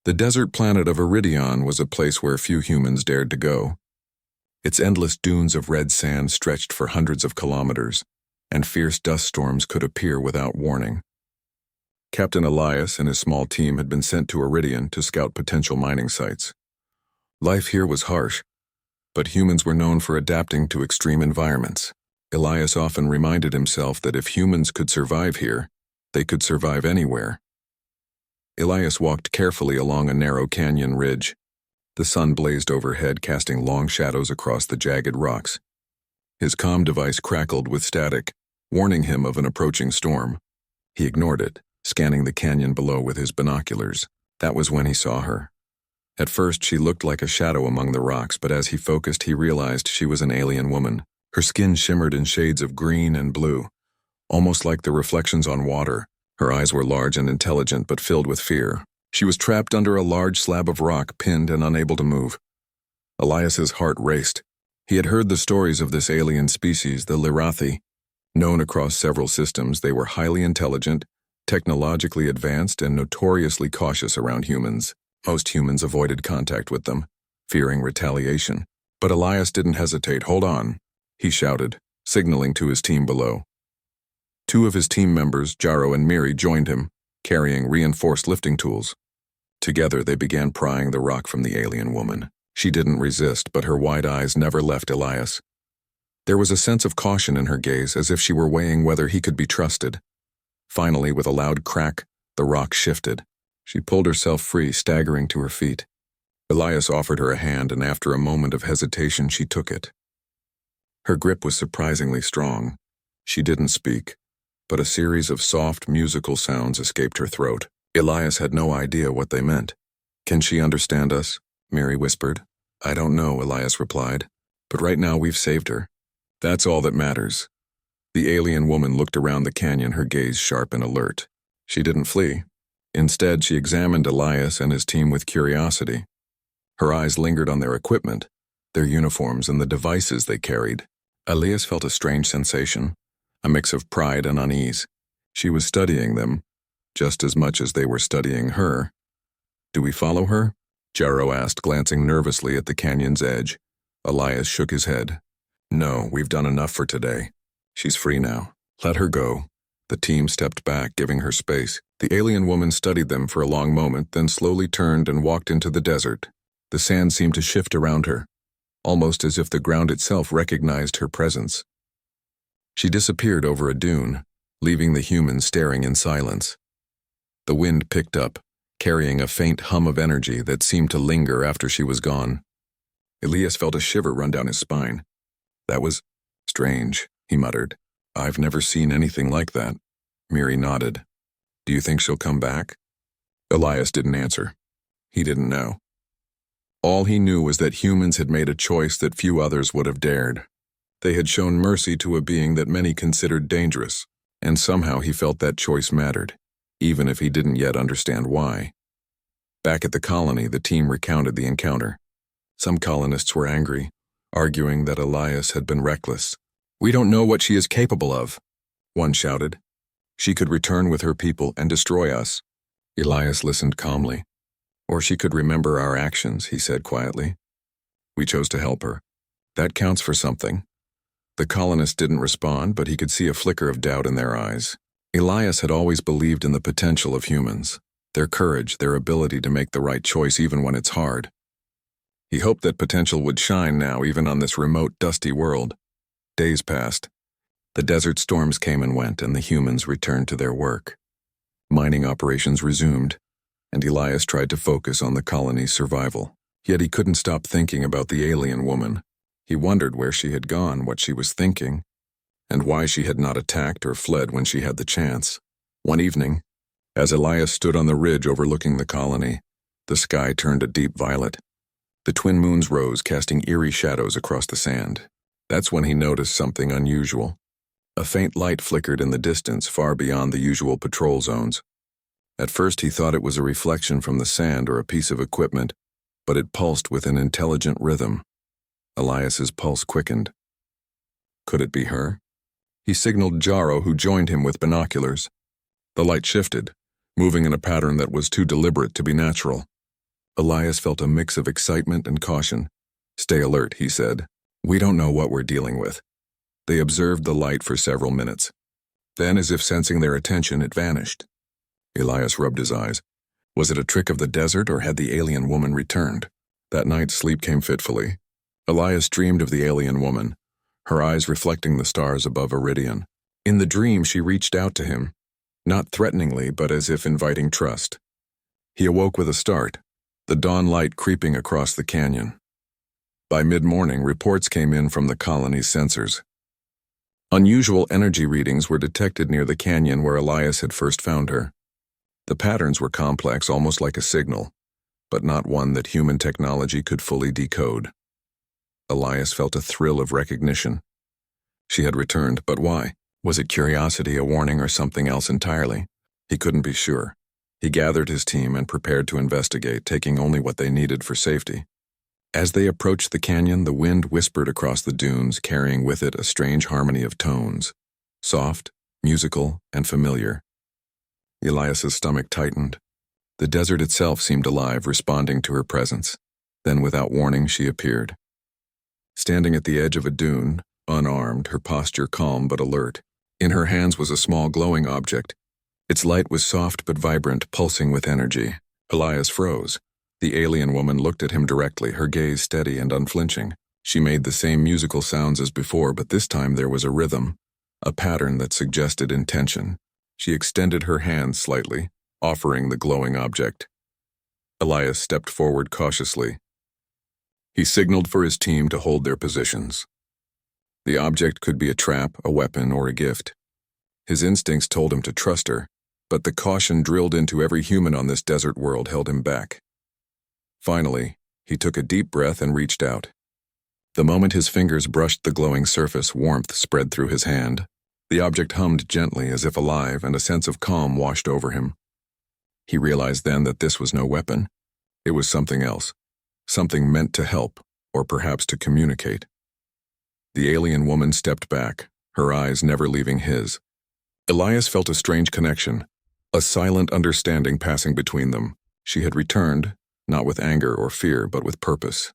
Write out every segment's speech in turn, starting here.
The desert planet of Iridion was a place where few humans dared to go. Its endless dunes of red sand stretched for hundreds of kilometers, and fierce dust storms could appear without warning. Captain Elias and his small team had been sent to Iridion to scout potential mining sites. Life here was harsh, but humans were known for adapting to extreme environments. Elias often reminded himself that if humans could survive here, they could survive anywhere. Elias walked carefully along a narrow canyon ridge. The sun blazed overhead, casting long shadows across the jagged rocks. His comm device crackled with static, warning him of an approaching storm. He ignored it, scanning the canyon below with his binoculars. That was when he saw her. At first, she looked like a shadow among the rocks, but as he focused, he realized she was an alien woman. Her skin shimmered in shades of green and blue, almost like the reflections on water. Her eyes were large and intelligent, but filled with fear. She was trapped under a large slab of rock, pinned and unable to move. Elias's heart raced. He had heard the stories of this alien species, the Lirathi. Known across several systems, they were highly intelligent, technologically advanced, and notoriously cautious around humans. Most humans avoided contact with them, fearing retaliation. But Elias didn't hesitate. "Hold on," he shouted, signaling to his team below. Two of his team members, Jaro and Miri, joined him, carrying reinforced lifting tools. Together, they began prying the rock from the alien woman. She didn't resist, but her wide eyes never left Elias. There was a sense of caution in her gaze, as if she were weighing whether he could be trusted. Finally, with a loud crack, the rock shifted. She pulled herself free, staggering to her feet. Elias offered her a hand, and after a moment of hesitation, she took it. Her grip was surprisingly strong. She didn't speak, but a series of soft, musical sounds escaped her throat. Elias had no idea what they meant. "Can she understand us?" Mary whispered. "I don't know," Elias replied, "but right now we've saved her. That's all that matters." The alien woman looked around the canyon, her gaze sharp and alert. She didn't flee. Instead, she examined Elias and his team with curiosity. Her eyes lingered on their equipment, their uniforms, and the devices they carried. Elias felt a strange sensation, a mix of pride and unease. She was studying them, just as much as they were studying her. "Do we follow her?" Jaro asked, glancing nervously at the canyon's edge. Elias shook his head. "No, we've done enough for today. She's free now. Let her go." The team stepped back, giving her space. The alien woman studied them for a long moment, then slowly turned and walked into the desert. The sand seemed to shift around her, almost as if the ground itself recognized her presence. She disappeared over a dune, leaving the humans staring in silence. The wind picked up, carrying a faint hum of energy that seemed to linger after she was gone. Elias felt a shiver run down his spine. "That was strange," he muttered. "I've never seen anything like that." Miri nodded. "Do you think she'll come back?" Elias didn't answer. He didn't know. All he knew was that humans had made a choice that few others would have dared. They had shown mercy to a being that many considered dangerous, and somehow he felt that choice mattered, even if he didn't yet understand why. Back at the colony, the team recounted the encounter. Some colonists were angry, arguing that Elias had been reckless. "We don't know what she is capable of," one shouted. "She could return with her people and destroy us." Elias listened calmly. "Or she could remember our actions," he said quietly. "We chose to help her. That counts for something." The colonists didn't respond, but he could see a flicker of doubt in their eyes. Elias had always believed in the potential of humans, their courage, their ability to make the right choice even when it's hard. He hoped that potential would shine now, even on this remote, dusty world. Days passed. The desert storms came and went, and the humans returned to their work. Mining operations resumed, and Elias tried to focus on the colony's survival. Yet he couldn't stop thinking about the alien woman. He wondered where she had gone, what she was thinking, and why she had not attacked or fled when she had the chance. One evening, as Elias stood on the ridge overlooking the colony, the sky turned a deep violet. The twin moons rose, casting eerie shadows across the sand. That's when he noticed something unusual. A faint light flickered in the distance, far beyond the usual patrol zones. At first he thought it was a reflection from the sand or a piece of equipment, but it pulsed with an intelligent rhythm. Elias's pulse quickened. Could it be her? He signaled Jaro, who joined him with binoculars. The light shifted, moving in a pattern that was too deliberate to be natural. Elias felt a mix of excitement and caution. "Stay alert," he said. "We don't know what we're dealing with." They observed the light for several minutes. Then, as if sensing their attention, it vanished. Elias rubbed his eyes. Was it a trick of the desert, or had the alien woman returned? That night, sleep came fitfully. Elias dreamed of the alien woman, her eyes reflecting the stars above Iridion. In the dream, she reached out to him, not threateningly, but as if inviting trust. He awoke with a start, the dawn light creeping across the canyon. By mid-morning, reports came in from the colony's sensors. Unusual energy readings were detected near the canyon where Elias had first found her. The patterns were complex, almost like a signal, but not one that human technology could fully decode. Elias felt a thrill of recognition. She had returned, but why? Was it curiosity, a warning, or something else entirely? He couldn't be sure. He gathered his team and prepared to investigate, taking only what they needed for safety. As they approached the canyon, the wind whispered across the dunes, carrying with it a strange harmony of tones, soft, musical, and familiar. Elias's stomach tightened. The desert itself seemed alive, responding to her presence. Then, without warning, she appeared. Standing at the edge of a dune, unarmed, her posture calm but alert. In her hands was a small glowing object. Its light was soft but vibrant, pulsing with energy. Elias froze. The alien woman looked at him directly, her gaze steady and unflinching. She made the same musical sounds as before, but this time there was a rhythm, a pattern that suggested intention. She extended her hand slightly, offering the glowing object. Elias stepped forward cautiously. He signaled for his team to hold their positions. The object could be a trap, a weapon, or a gift. His instincts told him to trust her, but the caution drilled into every human on this desert world held him back. Finally, he took a deep breath and reached out. The moment his fingers brushed the glowing surface, warmth spread through his hand. The object hummed gently, as if alive, and a sense of calm washed over him. He realized then that this was no weapon. It was something else, something meant to help, or perhaps to communicate. The alien woman stepped back, her eyes never leaving his. Elias felt a strange connection, a silent understanding passing between them. She had returned, not with anger or fear, but with purpose.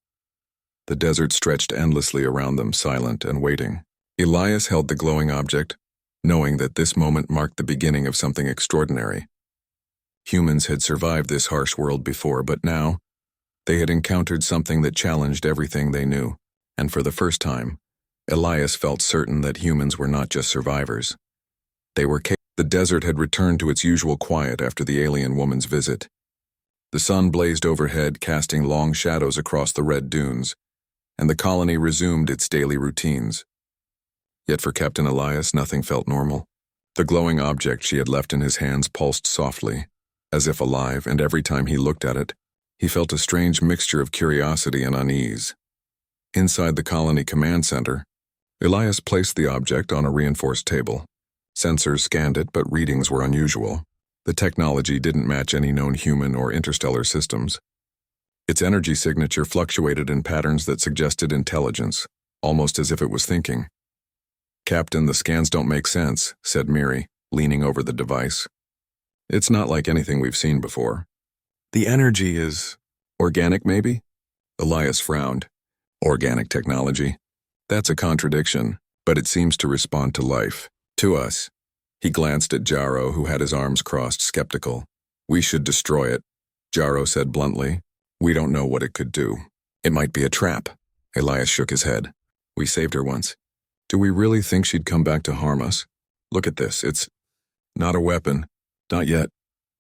The desert stretched endlessly around them, silent and waiting. Elias held the glowing object, knowing that this moment marked the beginning of something extraordinary. Humans had survived this harsh world before, but now, they had encountered something that challenged everything they knew, and for the first time, Elias felt certain that humans were not just survivors. They were capable. The desert had returned to its usual quiet after the alien woman's visit. The sun blazed overhead, casting long shadows across the red dunes, and the colony resumed its daily routines. Yet for Captain Elias, nothing felt normal. The glowing object she had left in his hands pulsed softly, as if alive, and every time he looked at it, he felt a strange mixture of curiosity and unease. Inside the colony command center, Elias placed the object on a reinforced table. Sensors scanned it, but readings were unusual. The technology didn't match any known human or interstellar systems. Its energy signature fluctuated in patterns that suggested intelligence, almost as if it was thinking. "Captain, the scans don't make sense," said Miri, leaning over the device. "It's not like anything we've seen before." "The energy is organic, maybe?" Elias frowned. "Organic technology? That's a contradiction, but it seems to respond to life. To us." He glanced at Jaro, who had his arms crossed, skeptical. "We should destroy it," Jaro said bluntly. "We don't know what it could do. It might be a trap." Elias shook his head. "We saved her once. Do we really think she'd come back to harm us? Look at this, it's not a weapon." "Not yet."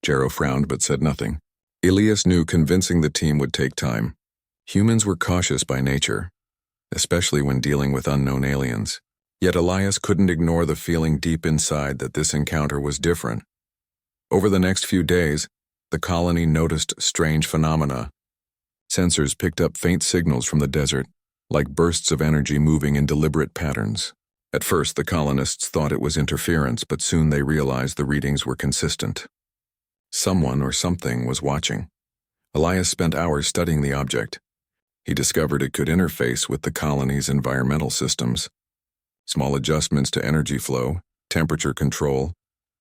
Jaro frowned but said nothing. Elias knew convincing the team would take time. Humans were cautious by nature, especially when dealing with unknown aliens. Yet Elias couldn't ignore the feeling deep inside that this encounter was different. Over the next few days, the colony noticed strange phenomena. Sensors picked up faint signals from the desert, like bursts of energy moving in deliberate patterns. At first, the colonists thought it was interference, but soon they realized the readings were consistent. Someone or something was watching. Elias spent hours studying the object. He discovered it could interface with the colony's environmental systems. Small adjustments to energy flow, temperature control,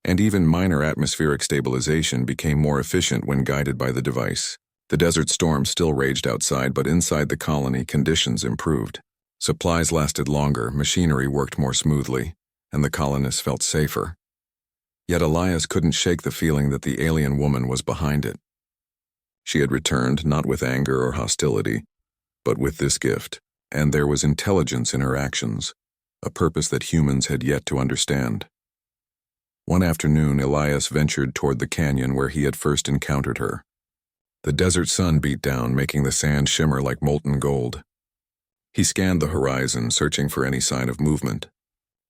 and even minor atmospheric stabilization became more efficient when guided by the device. The desert storm still raged outside, but inside the colony, conditions improved. Supplies lasted longer, machinery worked more smoothly, and the colonists felt safer. Yet Elias couldn't shake the feeling that the alien woman was behind it. She had returned not with anger or hostility, but with this gift, and there was intelligence in her actions, a purpose that humans had yet to understand. One afternoon, Elias ventured toward the canyon where he had first encountered her. The desert sun beat down, making the sand shimmer like molten gold. He scanned the horizon, searching for any sign of movement.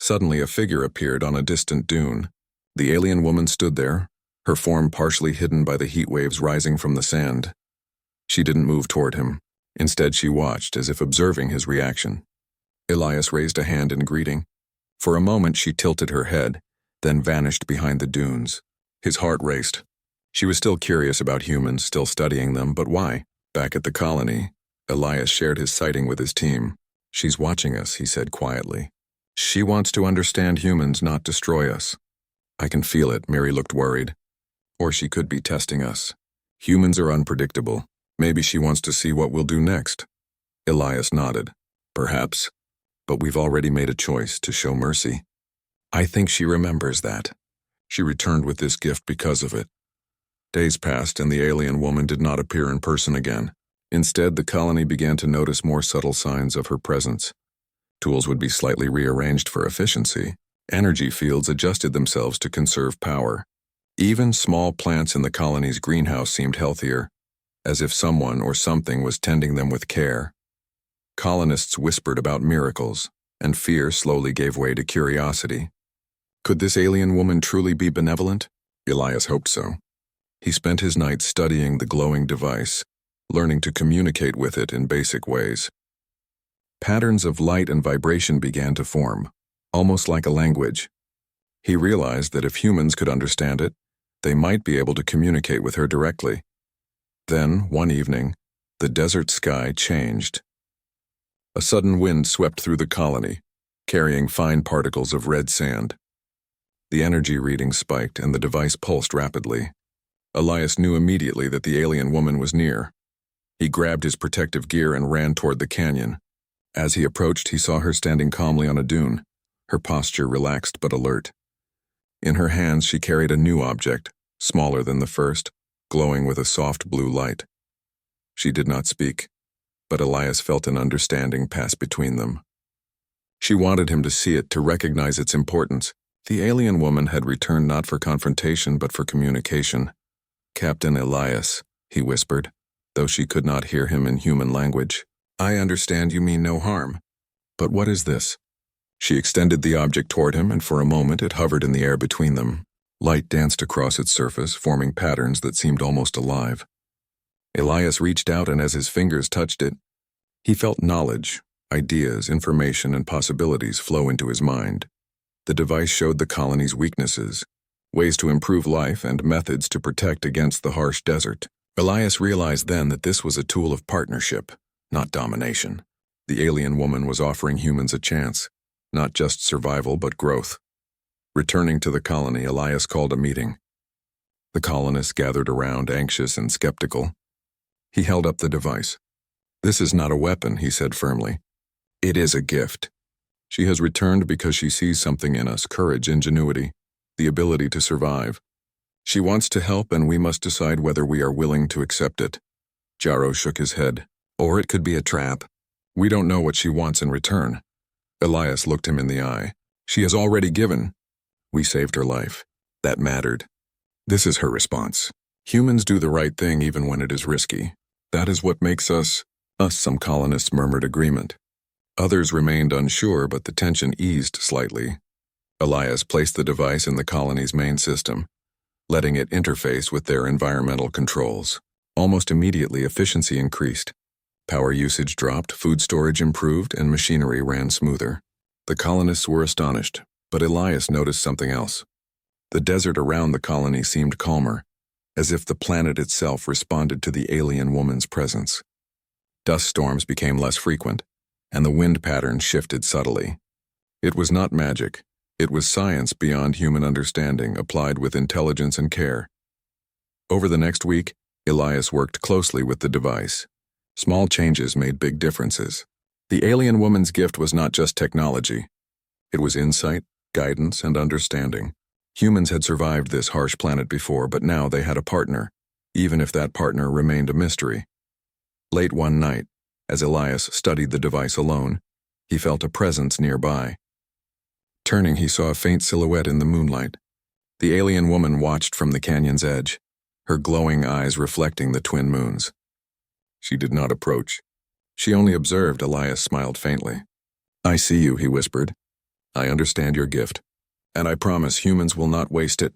Suddenly, a figure appeared on a distant dune. The alien woman stood there, her form partially hidden by the heat waves rising from the sand. She didn't move toward him. Instead, she watched, as if observing his reaction. Elias raised a hand in greeting. For a moment, she tilted her head, then vanished behind the dunes. His heart raced. She was still curious about humans, still studying them, but why? Back at the colony, Elias shared his sighting with his team. "She's watching us," he said quietly. "She wants to understand humans, not destroy us." "I can feel it," Mary looked worried. "Or she could be testing us. Humans are unpredictable. Maybe she wants to see what we'll do next." Elias nodded. "Perhaps. But we've already made a choice to show mercy. I think she remembers that. She returned with this gift because of it." Days passed, and the alien woman did not appear in person again. Instead, the colony began to notice more subtle signs of her presence. Tools would be slightly rearranged for efficiency. Energy fields adjusted themselves to conserve power. Even small plants in the colony's greenhouse seemed healthier, as if someone or something was tending them with care. Colonists whispered about miracles, and fear slowly gave way to curiosity. Could this alien woman truly be benevolent? Elias hoped so. He spent his nights studying the glowing device, learning to communicate with it in basic ways. Patterns of light and vibration began to form, almost like a language. He realized that if humans could understand it, they might be able to communicate with her directly. Then, one evening, the desert sky changed. A sudden wind swept through the colony, carrying fine particles of red sand. The energy reading spiked and the device pulsed rapidly. Elias knew immediately that the alien woman was near. He grabbed his protective gear and ran toward the canyon. As he approached, he saw her standing calmly on a dune, her posture relaxed but alert. In her hands, she carried a new object, smaller than the first, glowing with a soft blue light. She did not speak, but Elias felt an understanding pass between them. She wanted him to see it, to recognize its importance. The alien woman had returned not for confrontation but for communication. "Captain Elias," he whispered, though she could not hear him in human language. "I understand you mean no harm. But what is this?" She extended the object toward him, and for a moment it hovered in the air between them. Light danced across its surface, forming patterns that seemed almost alive. Elias reached out, and as his fingers touched it, he felt knowledge, ideas, information, and possibilities flow into his mind. The device showed the colony's weaknesses, ways to improve life, and methods to protect against the harsh desert. Elias realized then that this was a tool of partnership, not domination. The alien woman was offering humans a chance, not just survival but growth. Returning to the colony, Elias called a meeting. The colonists gathered around, anxious and skeptical. He held up the device. "This is not a weapon," he said firmly. "It is a gift. She has returned because she sees something in us: courage, ingenuity, the ability to survive. She wants to help, and we must decide whether we are willing to accept it." Jaro shook his head. "Or it could be a trap. We don't know what she wants in return." Elias looked him in the eye. "She has already given. We saved her life. That mattered. This is her response. Humans do the right thing even when it is risky. That is what makes us, us," some colonists murmured agreement. Others remained unsure, but the tension eased slightly. Elias placed the device in the colony's main system, letting it interface with their environmental controls. Almost immediately, efficiency increased. Power usage dropped, food storage improved, and machinery ran smoother. The colonists were astonished, but Elias noticed something else. The desert around the colony seemed calmer, as if the planet itself responded to the alien woman's presence. Dust storms became less frequent, and the wind patterns shifted subtly. It was not magic. It was science beyond human understanding, applied with intelligence and care. Over the next week, Elias worked closely with the device. Small changes made big differences. The alien woman's gift was not just technology. It was insight, guidance, and understanding. Humans had survived this harsh planet before, but now they had a partner, even if that partner remained a mystery. Late one night, as Elias studied the device alone, he felt a presence nearby. Turning, he saw a faint silhouette in the moonlight. The alien woman watched from the canyon's edge, her glowing eyes reflecting the twin moons. She did not approach. She only observed. Elias smiled faintly. "I see you," he whispered. "I understand your gift, and I promise humans will not waste it."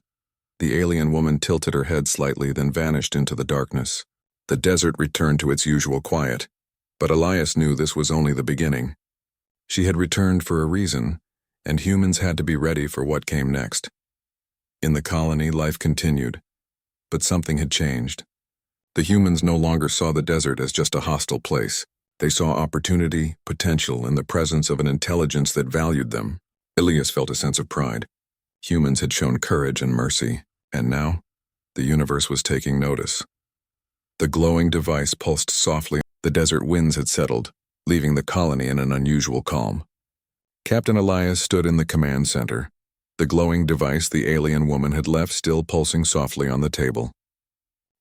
The alien woman tilted her head slightly, then vanished into the darkness. The desert returned to its usual quiet, but Elias knew this was only the beginning. She had returned for a reason, and humans had to be ready for what came next. In the colony, life continued, but something had changed. The humans no longer saw the desert as just a hostile place. They saw opportunity, potential, and the presence of an intelligence that valued them. Elias felt a sense of pride. Humans had shown courage and mercy, and now, the universe was taking notice. The glowing device pulsed softly. The desert winds had settled, leaving the colony in an unusual calm. Captain Elias stood in the command center. The glowing device the alien woman had left still pulsing softly on the table.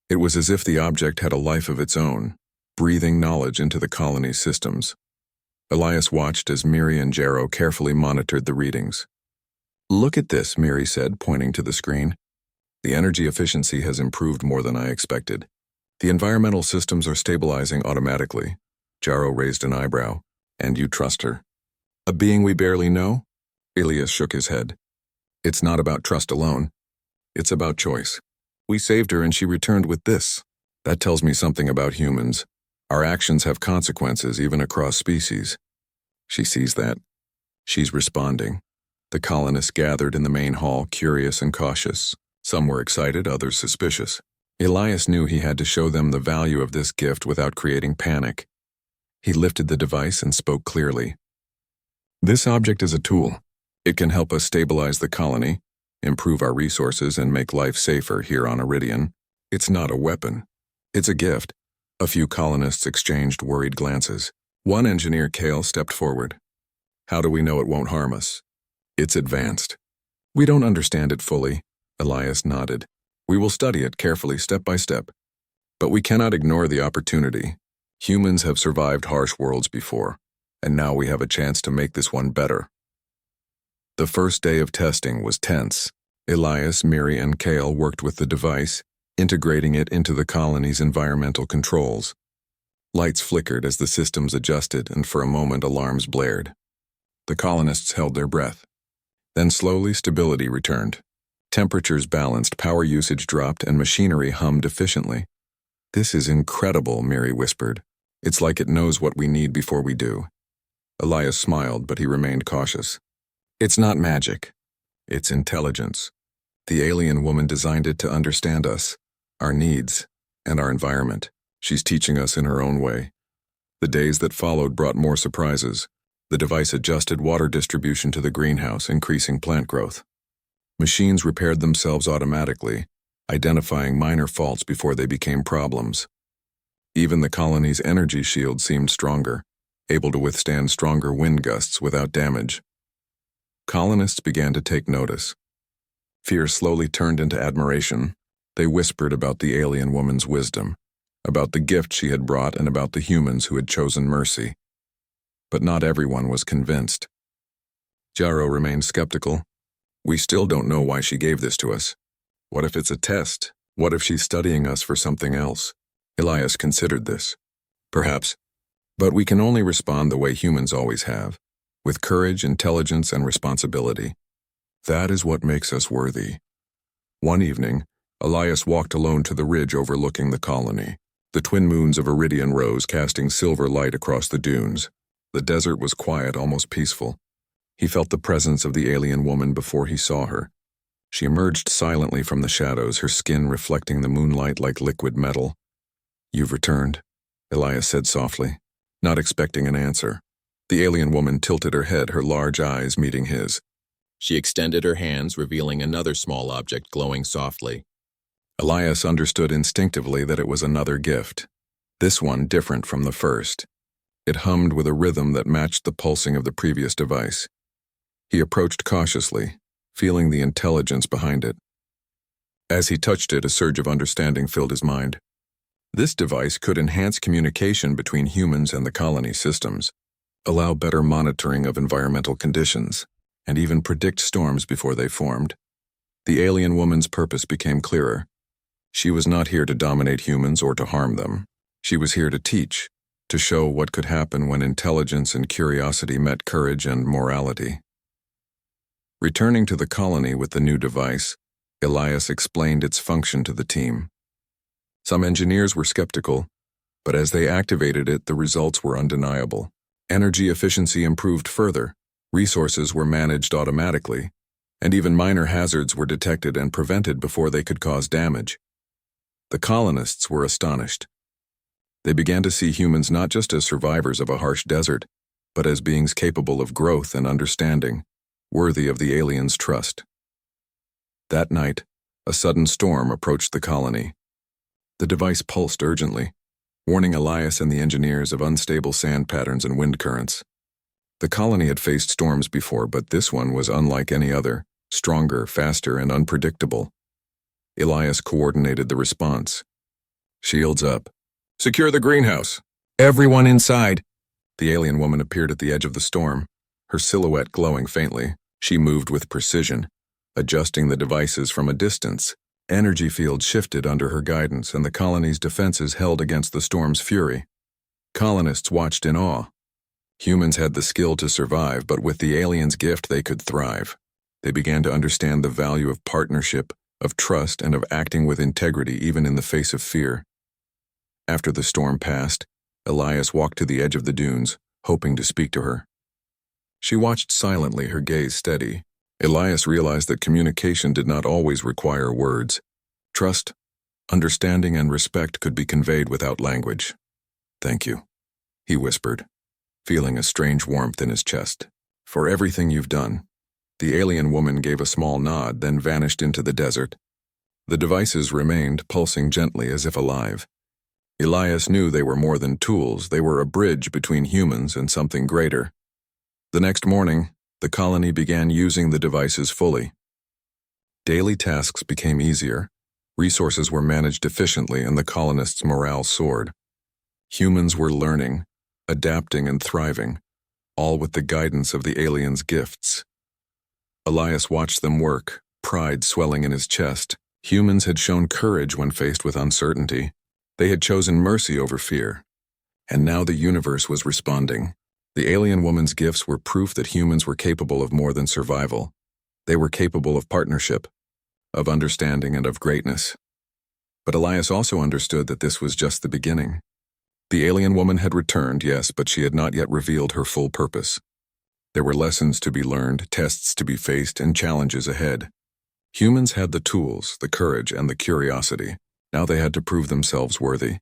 It was as if the object had a life of its own, breathing knowledge into the colony's systems. Elias watched as Miri and Jarrow carefully monitored the readings. "Look at this," Miri said, pointing to the screen. "The energy efficiency has improved more than I expected. The environmental systems are stabilizing automatically." Jarrow raised an eyebrow. "And you trust her?" "A being we barely know?" Elias shook his head. "It's not about trust alone. It's about choice. We saved her and she returned with this. That tells me something about humans. Our actions have consequences even across species." She sees that. She's responding. The colonists gathered in the main hall, curious and cautious. Some were excited, others suspicious. Elias knew he had to show them the value of this gift without creating panic. He lifted the device and spoke clearly. "This object is a tool. It can help us stabilize the colony, improve our resources, and make life safer here on Iridian. It's not a weapon. It's a gift." A few colonists exchanged worried glances. One engineer, Kale, stepped forward. "How do we know it won't harm us?" "It's advanced." "We don't understand it fully." Elias nodded. "We will study it carefully, step by step. But we cannot ignore the opportunity. Humans have survived harsh worlds before, and now we have a chance to make this one better." The first day of testing was tense. Elias, Miri, and Kale worked with the device, integrating it into the colony's environmental controls. Lights flickered as the systems adjusted, and for a moment alarms blared. The colonists held their breath. Then slowly stability returned. Temperatures balanced, power usage dropped, and machinery hummed efficiently. "This is incredible," Miri whispered. "It's like it knows what we need before we do." Elias smiled, but he remained cautious. "It's not magic. It's intelligence. The alien woman designed it to understand us, our needs, and our environment. She's teaching us in her own way." The days that followed brought more surprises. The device adjusted water distribution to the greenhouse, increasing plant growth. Machines repaired themselves automatically, identifying minor faults before they became problems. Even the colony's energy shield seemed stronger, able to withstand stronger wind gusts without damage. Colonists began to take notice. Fear slowly turned into admiration. They whispered about the alien woman's wisdom, about the gift she had brought, and about the humans who had chosen mercy. But not everyone was convinced. Jarrow remained skeptical. "We still don't know why she gave this to us. What if it's a test? What if she's studying us for something else?" Elias considered this. "Perhaps. But we can only respond the way humans always have, with courage, intelligence, and responsibility. That is what makes us worthy." One evening, Elias walked alone to the ridge overlooking the colony. The twin moons of Iridian rose, casting silver light across the dunes. The desert was quiet, almost peaceful. He felt the presence of the alien woman before he saw her. She emerged silently from the shadows, her skin reflecting the moonlight like liquid metal. "You've returned," Elias said softly, not expecting an answer. The alien woman tilted her head, her large eyes meeting his. She extended her hands, revealing another small object glowing softly. Elias understood instinctively that it was another gift. This one different from the first. It hummed with a rhythm that matched the pulsing of the previous device. He approached cautiously, feeling the intelligence behind it. As he touched it, a surge of understanding filled his mind. This device could enhance communication between humans and the colony systems, allow better monitoring of environmental conditions, and even predict storms before they formed. The alien woman's purpose became clearer. She was not here to dominate humans or to harm them. She was here to teach, to show what could happen when intelligence and curiosity met courage and morality. Returning to the colony with the new device, Elias explained its function to the team. Some engineers were skeptical, but as they activated it, the results were undeniable. Energy efficiency improved further, resources were managed automatically, and even minor hazards were detected and prevented before they could cause damage. The colonists were astonished. They began to see humans not just as survivors of a harsh desert, but as beings capable of growth and understanding, worthy of the aliens' trust. That night, a sudden storm approached the colony. The device pulsed urgently, warning Elias and the engineers of unstable sand patterns and wind currents. The colony had faced storms before, but this one was unlike any other, stronger, faster, and unpredictable. Elias coordinated the response. Shields up. Secure the greenhouse. Everyone inside. The alien woman appeared at the edge of the storm, her silhouette glowing faintly. She moved with precision, adjusting the devices from a distance. Energy fields shifted under her guidance, and the colony's defenses held against the storm's fury. Colonists watched in awe. Humans had the skill to survive, but with the aliens' gift they could thrive. They began to understand the value of partnership, of trust, and of acting with integrity even in the face of fear. After the storm passed, Elias walked to the edge of the dunes, hoping to speak to her. She watched silently, her gaze steady. Elias realized that communication did not always require words. Trust, understanding, and respect could be conveyed without language. "Thank you," he whispered, feeling a strange warmth in his chest. "For everything you've done." The alien woman gave a small nod, then vanished into the desert. The devices remained, pulsing gently as if alive. Elias knew they were more than tools. They were a bridge between humans and something greater. The next morning, the colony began using the devices fully. Daily tasks became easier, resources were managed efficiently, and the colonists' morale soared. Humans were learning, adapting, and thriving, all with the guidance of the aliens' gifts. Elias watched them work, pride swelling in his chest. Humans had shown courage when faced with uncertainty. They had chosen mercy over fear. And now the universe was responding. The alien woman's gifts were proof that humans were capable of more than survival. They were capable of partnership, of understanding, and of greatness. But Elias also understood that this was just the beginning. The alien woman had returned, yes, but she had not yet revealed her full purpose. There were lessons to be learned, tests to be faced, and challenges ahead. Humans had the tools, the courage, and the curiosity. Now they had to prove themselves worthy.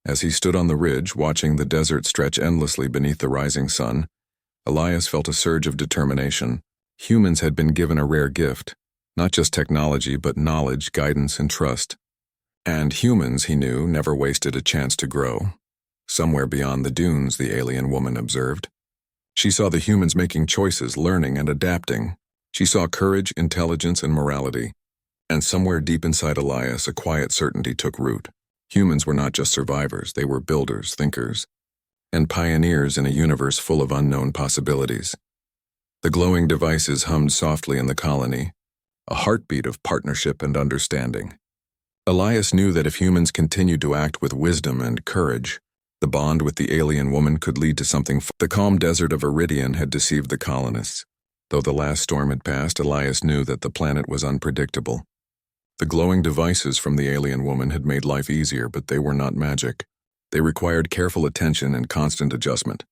As he stood on the ridge, watching the desert stretch endlessly beneath the rising sun, Elias felt a surge of determination. Humans had been given a rare gift, not just technology, but knowledge, guidance, and trust. And humans, he knew, never wasted a chance to grow. Somewhere beyond the dunes, the alien woman observed. She saw the humans making choices, learning, and adapting. She saw courage, intelligence, and morality. And somewhere deep inside Elias, a quiet certainty took root. Humans were not just survivors, they were builders, thinkers, and pioneers in a universe full of unknown possibilities. The glowing devices hummed softly in the colony, a heartbeat of partnership and understanding. Elias knew that if humans continued to act with wisdom and courage, the bond with the alien woman could lead to something. The calm desert of Iridian had deceived the colonists. Though the last storm had passed, Elias knew that the planet was unpredictable. The glowing devices from the alien woman had made life easier, but they were not magic. They required careful attention and constant adjustment.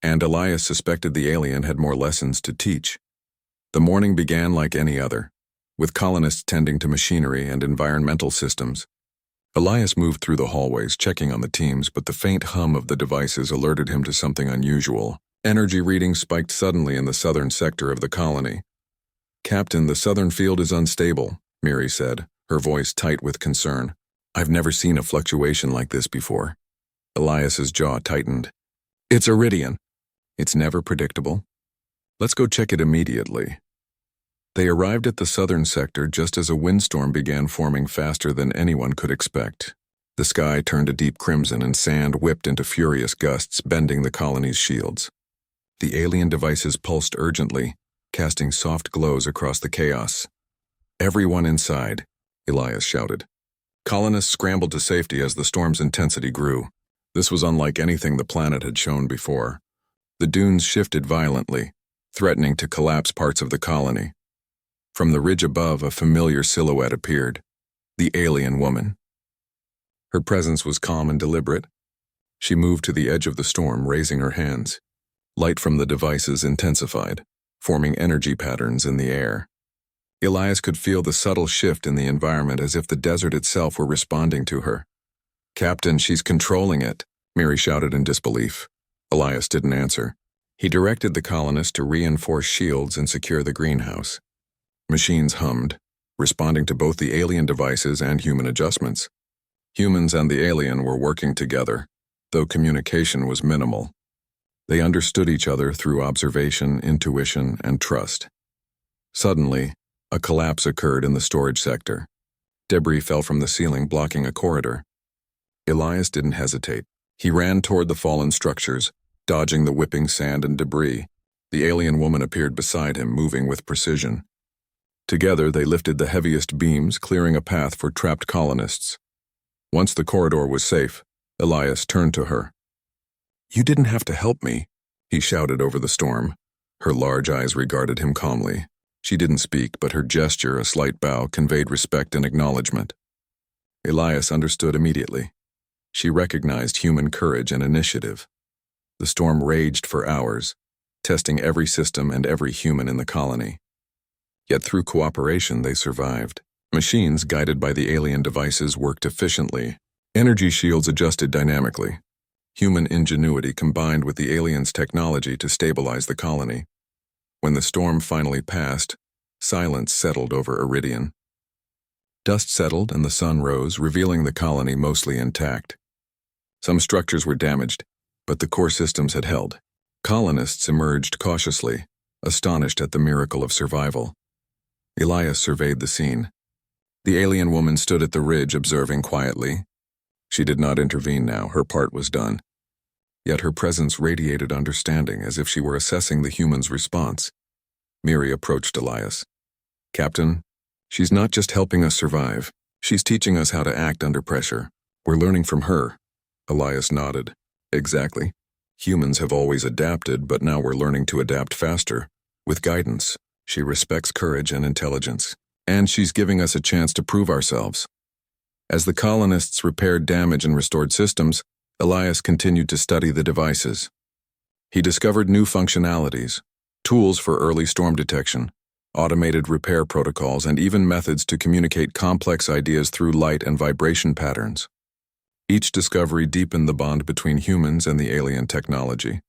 And Elias suspected the alien had more lessons to teach. The morning began like any other, with colonists tending to machinery and environmental systems. Elias moved through the hallways, checking on the teams, but the faint hum of the devices alerted him to something unusual. Energy readings spiked suddenly in the southern sector of the colony. "Captain, the southern field is unstable," Miri said, her voice tight with concern. I've never seen a fluctuation like this before. Elias's jaw tightened. It's Iridian. It's never predictable. Let's go check it immediately. They arrived at the southern sector just as a windstorm began forming faster than anyone could expect. The sky turned a deep crimson and sand whipped into furious gusts, bending the colony's shields. The alien devices pulsed urgently, casting soft glows across the chaos. Everyone inside, Elias shouted. Colonists scrambled to safety as the storm's intensity grew. This was unlike anything the planet had shown before. The dunes shifted violently, threatening to collapse parts of the colony. From the ridge above, a familiar silhouette appeared, the alien woman. Her presence was calm and deliberate. She moved to the edge of the storm, raising her hands. Light from the devices intensified, forming energy patterns in the air. Elias could feel the subtle shift in the environment as if the desert itself were responding to her. Captain, she's controlling it, Miri shouted in disbelief. Elias didn't answer. He directed the colonists to reinforce shields and secure the greenhouse. Machines hummed, responding to both the alien devices and human adjustments. Humans and the alien were working together, though communication was minimal. They understood each other through observation, intuition, and trust. Suddenly, a collapse occurred in the storage sector. Debris fell from the ceiling, blocking a corridor. Elias didn't hesitate. He ran toward the fallen structures, dodging the whipping sand and debris. The alien woman appeared beside him, moving with precision. Together, they lifted the heaviest beams, clearing a path for trapped colonists. Once the corridor was safe, Elias turned to her. You didn't have to help me, he shouted over the storm. Her large eyes regarded him calmly. She didn't speak, but her gesture, a slight bow, conveyed respect and acknowledgement. Elias understood immediately. She recognized human courage and initiative. The storm raged for hours, testing every system and every human in the colony. Yet through cooperation, they survived. Machines, guided by the alien devices, worked efficiently. Energy shields adjusted dynamically. Human ingenuity combined with the aliens' technology to stabilize the colony. When the storm finally passed, silence settled over Iridian. Dust settled and the sun rose, revealing the colony mostly intact. Some structures were damaged, but the core systems had held. Colonists emerged cautiously, astonished at the miracle of survival. Elias surveyed the scene. The alien woman stood at the ridge, observing quietly. She did not intervene now, her part was done. Yet her presence radiated understanding, as if she were assessing the human's response. Miri approached Elias. Captain, she's not just helping us survive, she's teaching us how to act under pressure. We're learning from her. Elias nodded. Exactly. Humans have always adapted, but now we're learning to adapt faster. With guidance, she respects courage and intelligence. And she's giving us a chance to prove ourselves. As the colonists repaired damage and restored systems, Elias continued to study the devices. He discovered new functionalities, tools for early storm detection, automated repair protocols, and even methods to communicate complex ideas through light and vibration patterns. Each discovery deepened the bond between humans and the alien technology.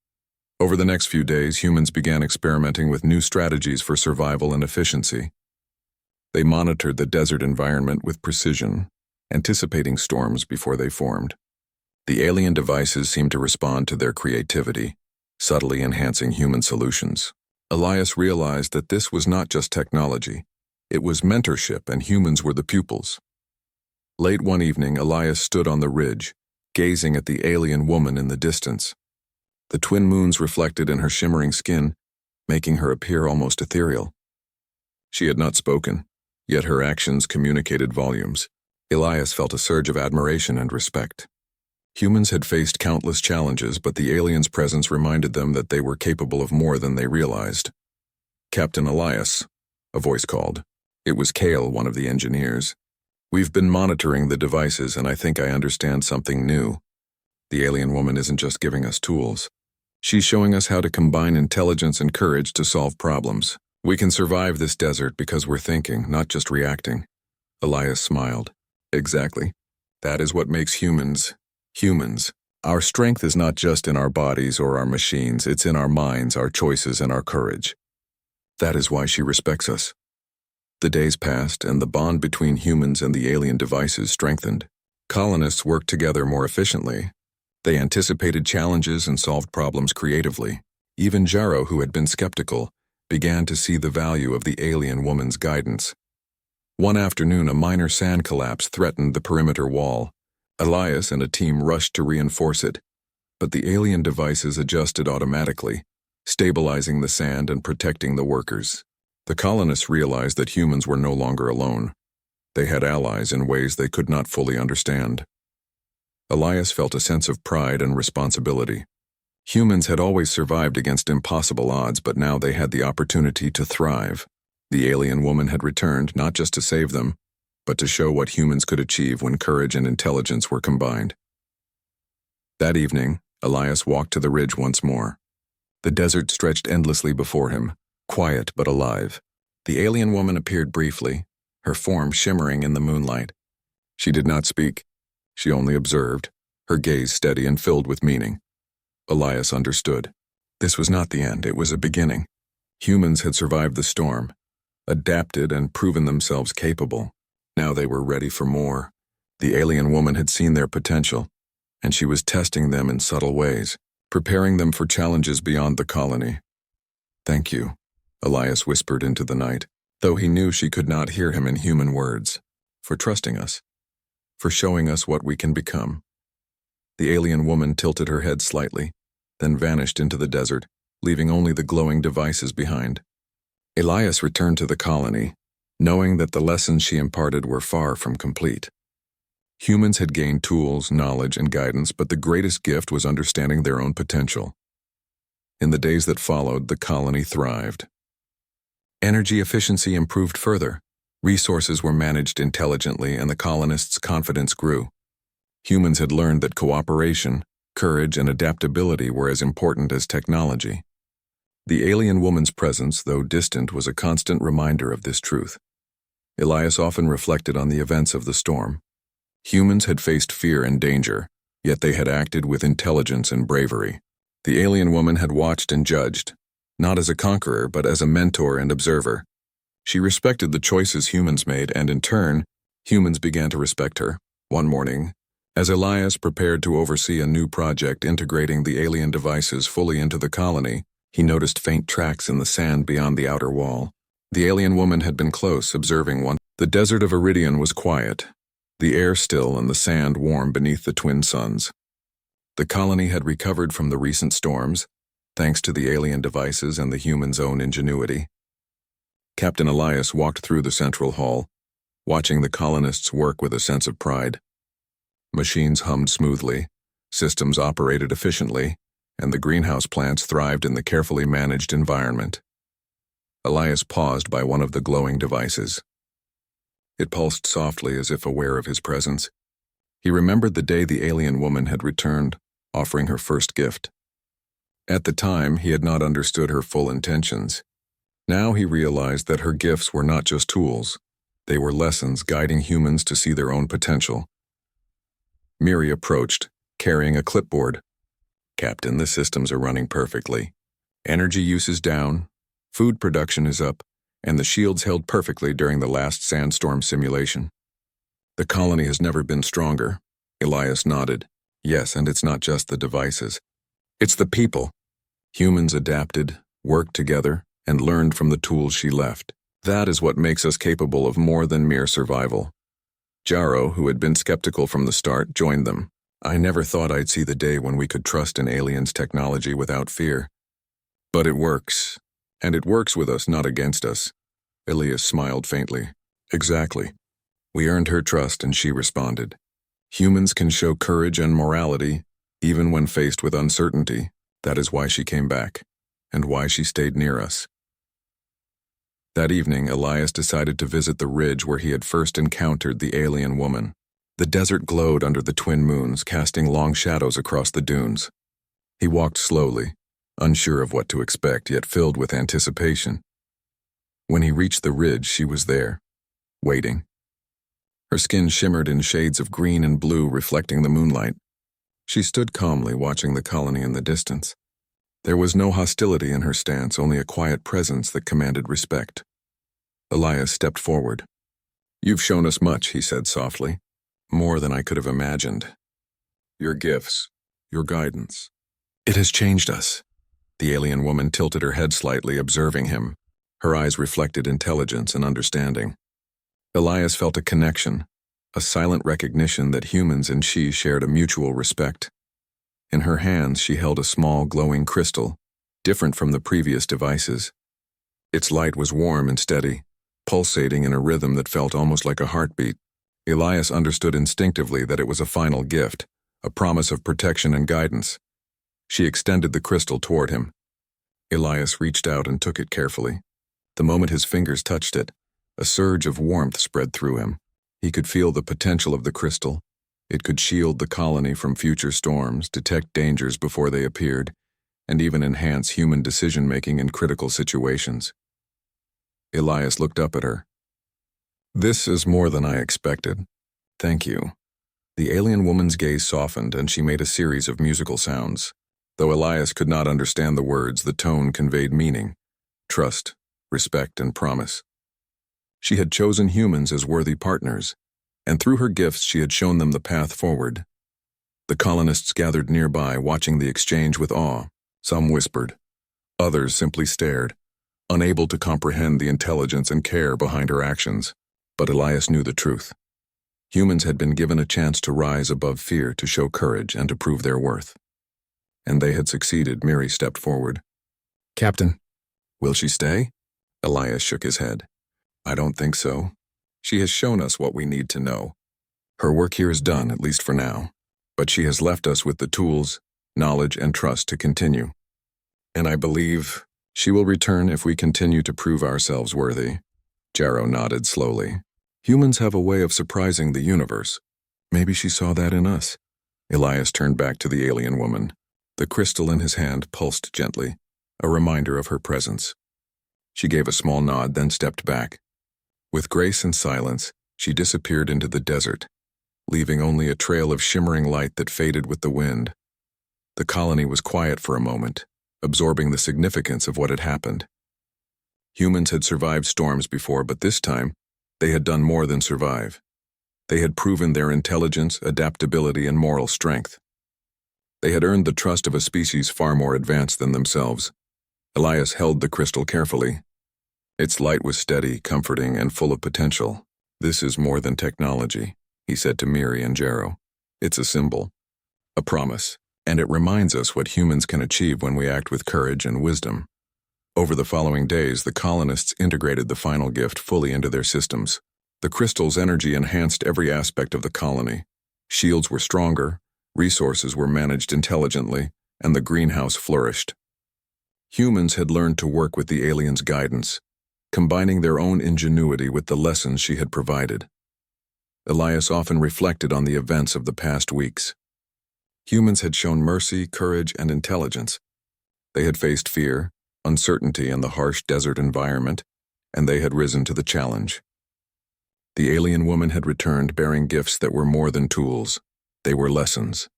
Over the next few days, humans began experimenting with new strategies for survival and efficiency. They monitored the desert environment with precision, anticipating storms before they formed. The alien devices seemed to respond to their creativity, subtly enhancing human solutions. Elias realized that this was not just technology, it was mentorship, and humans were the pupils. Late one evening, Elias stood on the ridge, gazing at the alien woman in the distance. The twin moons reflected in her shimmering skin, making her appear almost ethereal. She had not spoken, yet her actions communicated volumes. Elias felt a surge of admiration and respect. Humans had faced countless challenges, but the aliens' presence reminded them that they were capable of more than they realized. Captain Elias, a voice called. It was Kale, one of the engineers. We've been monitoring the devices, and I think I understand something new. The alien woman isn't just giving us tools. She's showing us how to combine intelligence and courage to solve problems. We can survive this desert because we're thinking, not just reacting. Elias smiled. Exactly. That is what makes humans, humans. Our strength is not just in our bodies or our machines, it's in our minds, our choices, and our courage. That is why she respects us. The days passed, and the bond between humans and the alien devices strengthened. Colonists worked together more efficiently. They anticipated challenges and solved problems creatively. Even Jarrow, who had been skeptical, began to see the value of the alien woman's guidance. One afternoon, a minor sand collapse threatened the perimeter wall. Elias and a team rushed to reinforce it, but the alien devices adjusted automatically, stabilizing the sand and protecting the workers. The colonists realized that humans were no longer alone. They had allies in ways they could not fully understand. Elias felt a sense of pride and responsibility. Humans had always survived against impossible odds, but now they had the opportunity to thrive. The alien woman had returned not just to save them, but to show what humans could achieve when courage and intelligence were combined. That evening, Elias walked to the ridge once more. The desert stretched endlessly before him, quiet but alive. The alien woman appeared briefly, her form shimmering in the moonlight. She did not speak. She only observed, her gaze steady and filled with meaning. Elias understood. This was not the end, it was a beginning. Humans had survived the storm, adapted and proven themselves capable. Now they were ready for more. The alien woman had seen their potential, and she was testing them in subtle ways, preparing them for challenges beyond the colony. "Thank you," Elias whispered into the night, though he knew she could not hear him in human words, "for trusting us, for showing us what we can become." The alien woman tilted her head slightly, then vanished into the desert, leaving only the glowing devices behind. Elias returned to the colony, knowing that the lessons she imparted were far from complete. Humans had gained tools, knowledge, and guidance, but the greatest gift was understanding their own potential. In the days that followed, the colony thrived. Energy efficiency improved further. Resources were managed intelligently, and the colonists' confidence grew. Humans had learned that cooperation, courage, and adaptability were as important as technology. The alien woman's presence, though distant, was a constant reminder of this truth. Elias often reflected on the events of the storm. Humans had faced fear and danger, yet they had acted with intelligence and bravery. The alien woman had watched and judged, not as a conqueror, but as a mentor and observer. She respected the choices humans made, and in turn, humans began to respect her. One morning, as Elias prepared to oversee a new project integrating the alien devices fully into the colony, he noticed faint tracks in the sand beyond the outer wall. The alien woman had been close, observing one. The desert of Iridian was quiet, the air still and the sand warm beneath the twin suns. The colony had recovered from the recent storms, thanks to the alien devices and the humans' own ingenuity. Captain Elias walked through the central hall, watching the colonists work with a sense of pride. Machines hummed smoothly, systems operated efficiently, and the greenhouse plants thrived in the carefully managed environment. Elias paused by one of the glowing devices. It pulsed softly as if aware of his presence. He remembered the day the alien woman had returned, offering her first gift. At the time, he had not understood her full intentions. Now he realized that her gifts were not just tools. They were lessons guiding humans to see their own potential. Miri approached, carrying a clipboard. "Captain, the systems are running perfectly. Energy use is down, food production is up, and the shields held perfectly during the last sandstorm simulation." "The colony has never been stronger." Elias nodded. "Yes, and it's not just the devices. It's the people." Humans adapted, worked together, and learned from the tools she left. That is what makes us capable of more than mere survival. Jarrow, who had been skeptical from the start, joined them. "I never thought I'd see the day when we could trust an alien's technology without fear. But it works. And it works with us, not against us." Elias smiled faintly. "Exactly. We earned her trust and she responded. Humans can show courage and morality, even when faced with uncertainty. That is why she came back, and why she stayed near us." That evening, Elias decided to visit the ridge where he had first encountered the alien woman. The desert glowed under the twin moons, casting long shadows across the dunes. He walked slowly, unsure of what to expect, yet filled with anticipation. When he reached the ridge, she was there, waiting. Her skin shimmered in shades of green and blue, reflecting the moonlight. She stood calmly, watching the colony in the distance. There was no hostility in her stance, only a quiet presence that commanded respect. Elias stepped forward. "You've shown us much," he said softly. "More than I could have imagined. Your gifts, your guidance. It has changed us." The alien woman tilted her head slightly, observing him. Her eyes reflected intelligence and understanding. Elias felt a connection, a silent recognition that humans and she shared a mutual respect. In her hands she held a small glowing crystal, different from the previous devices. Its light was warm and steady, pulsating in a rhythm that felt almost like a heartbeat. Elias understood instinctively that it was a final gift, a promise of protection and guidance. She extended the crystal toward him. Elias reached out and took it carefully. The moment his fingers touched it, a surge of warmth spread through him. He could feel the potential of the crystal. It could shield the colony from future storms, detect dangers before they appeared, and even enhance human decision-making in critical situations. Elias looked up at her. "This is more than I expected. Thank you." The alien woman's gaze softened and she made a series of musical sounds. Though Elias could not understand the words, the tone conveyed meaning, trust, respect, and promise. She had chosen humans as worthy partners, and through her gifts she had shown them the path forward. The colonists gathered nearby, watching the exchange with awe. Some whispered. Others simply stared, unable to comprehend the intelligence and care behind her actions. But Elias knew the truth. Humans had been given a chance to rise above fear, to show courage, and to prove their worth. And they had succeeded. Miri stepped forward. "Captain, will she stay?" Elias shook his head. "I don't think so. She has shown us what we need to know. Her work here is done, at least for now. But she has left us with the tools, knowledge, and trust to continue. And I believe she will return if we continue to prove ourselves worthy." Jarrow nodded slowly. "Humans have a way of surprising the universe. Maybe she saw that in us." Elias turned back to the alien woman. The crystal in his hand pulsed gently, a reminder of her presence. She gave a small nod, then stepped back. With grace and silence, she disappeared into the desert, leaving only a trail of shimmering light that faded with the wind. The colony was quiet for a moment, absorbing the significance of what had happened. Humans had survived storms before, but this time, they had done more than survive. They had proven their intelligence, adaptability, and moral strength. They had earned the trust of a species far more advanced than themselves. Elias held the crystal carefully. Its light was steady, comforting, and full of potential. "This is more than technology," he said to Miri and Jarrow. "It's a symbol, a promise, and it reminds us what humans can achieve when we act with courage and wisdom." Over the following days, the colonists integrated the final gift fully into their systems. The crystal's energy enhanced every aspect of the colony. Shields were stronger, resources were managed intelligently, and the greenhouse flourished. Humans had learned to work with the aliens' guidance, combining their own ingenuity with the lessons she had provided. Elias often reflected on the events of the past weeks. Humans had shown mercy, courage, and intelligence. They had faced fear, uncertainty, and the harsh desert environment, and they had risen to the challenge. The alien woman had returned bearing gifts that were more than tools. They were lessons,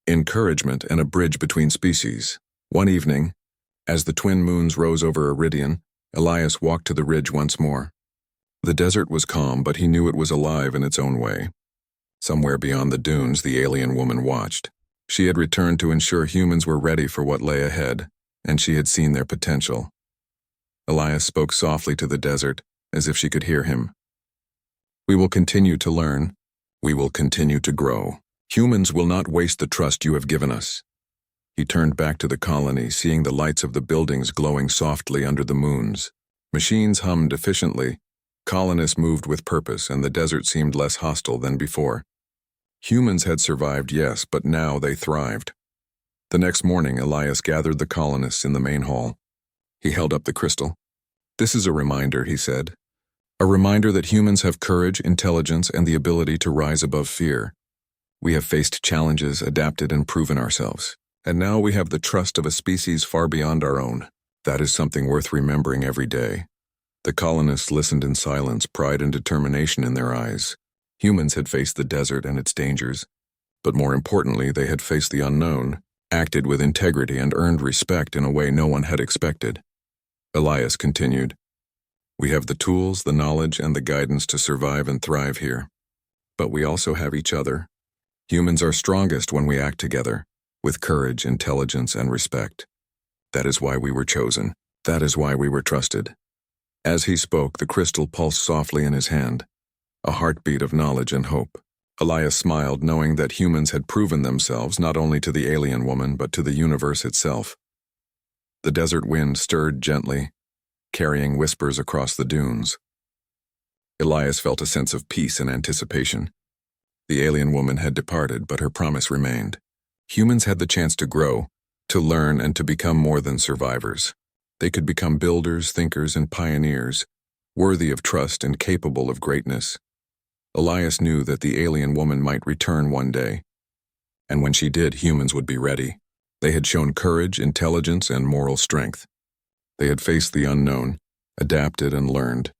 encouragement, and a bridge between species. One evening, as the twin moons rose over Iridian, Elias walked to the ridge once more. The desert was calm, but he knew it was alive in its own way. Somewhere beyond the dunes, the alien woman watched. She had returned to ensure humans were ready for what lay ahead, and she had seen their potential. Elias spoke softly to the desert, as if she could hear him. "We will continue to learn. We will continue to grow. Humans will not waste the trust you have given us." He turned back to the colony, seeing the lights of the buildings glowing softly under the moons. Machines hummed efficiently, colonists moved with purpose, and the desert seemed less hostile than before. Humans had survived, yes, but now they thrived. The next morning, Elias gathered the colonists in the main hall. He held up the crystal. "This is a reminder," he said. "A reminder that humans have courage, intelligence, and the ability to rise above fear. We have faced challenges, adapted, and proven ourselves. And now we have the trust of a species far beyond our own. That is something worth remembering every day." The colonists listened in silence, pride and determination in their eyes. Humans had faced the desert and its dangers, but more importantly, they had faced the unknown, acted with integrity, and earned respect in a way no one had expected. Elias continued, We have the tools, the knowledge, and the guidance to survive and thrive here. But we also have each other. Humans are strongest when we act together, with courage, intelligence, and respect. That is why we were chosen. That is why we were trusted. As he spoke, the crystal pulsed softly in his hand, a heartbeat of knowledge and hope. Elias smiled, knowing that humans had proven themselves not only to the alien woman but to the universe itself. The desert wind stirred gently, carrying whispers across the dunes. Elias felt a sense of peace and anticipation. The alien woman had departed, but her promise remained. Humans had the chance to grow, to learn, and to become more than survivors. They could become builders, thinkers, and pioneers, worthy of trust and capable of greatness. Elias knew that the alien woman might return one day, and when she did, humans would be ready. They had shown courage, intelligence, and moral strength. They had faced the unknown, adapted, and learned.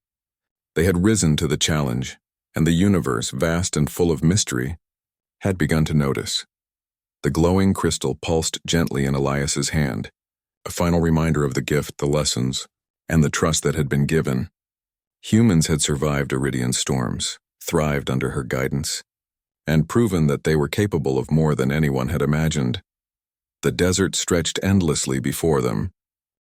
They had risen to the challenge, and the universe, vast and full of mystery, had begun to notice. The glowing crystal pulsed gently in Elias's hand, a final reminder of the gift, the lessons, and the trust that had been given. Humans had survived Iridian storms, thrived under her guidance, and proven that they were capable of more than anyone had imagined. The desert stretched endlessly before them,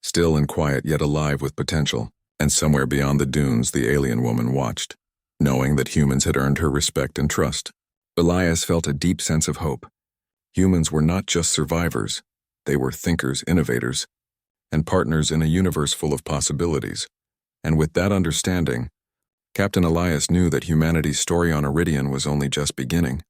still and quiet yet alive with potential, and somewhere beyond the dunes the alien woman watched, knowing that humans had earned her respect and trust. Elias felt a deep sense of hope. Humans were not just survivors, they were thinkers, innovators, and partners in a universe full of possibilities. And with that understanding, Captain Elias knew that humanity's story on Iridian was only just beginning.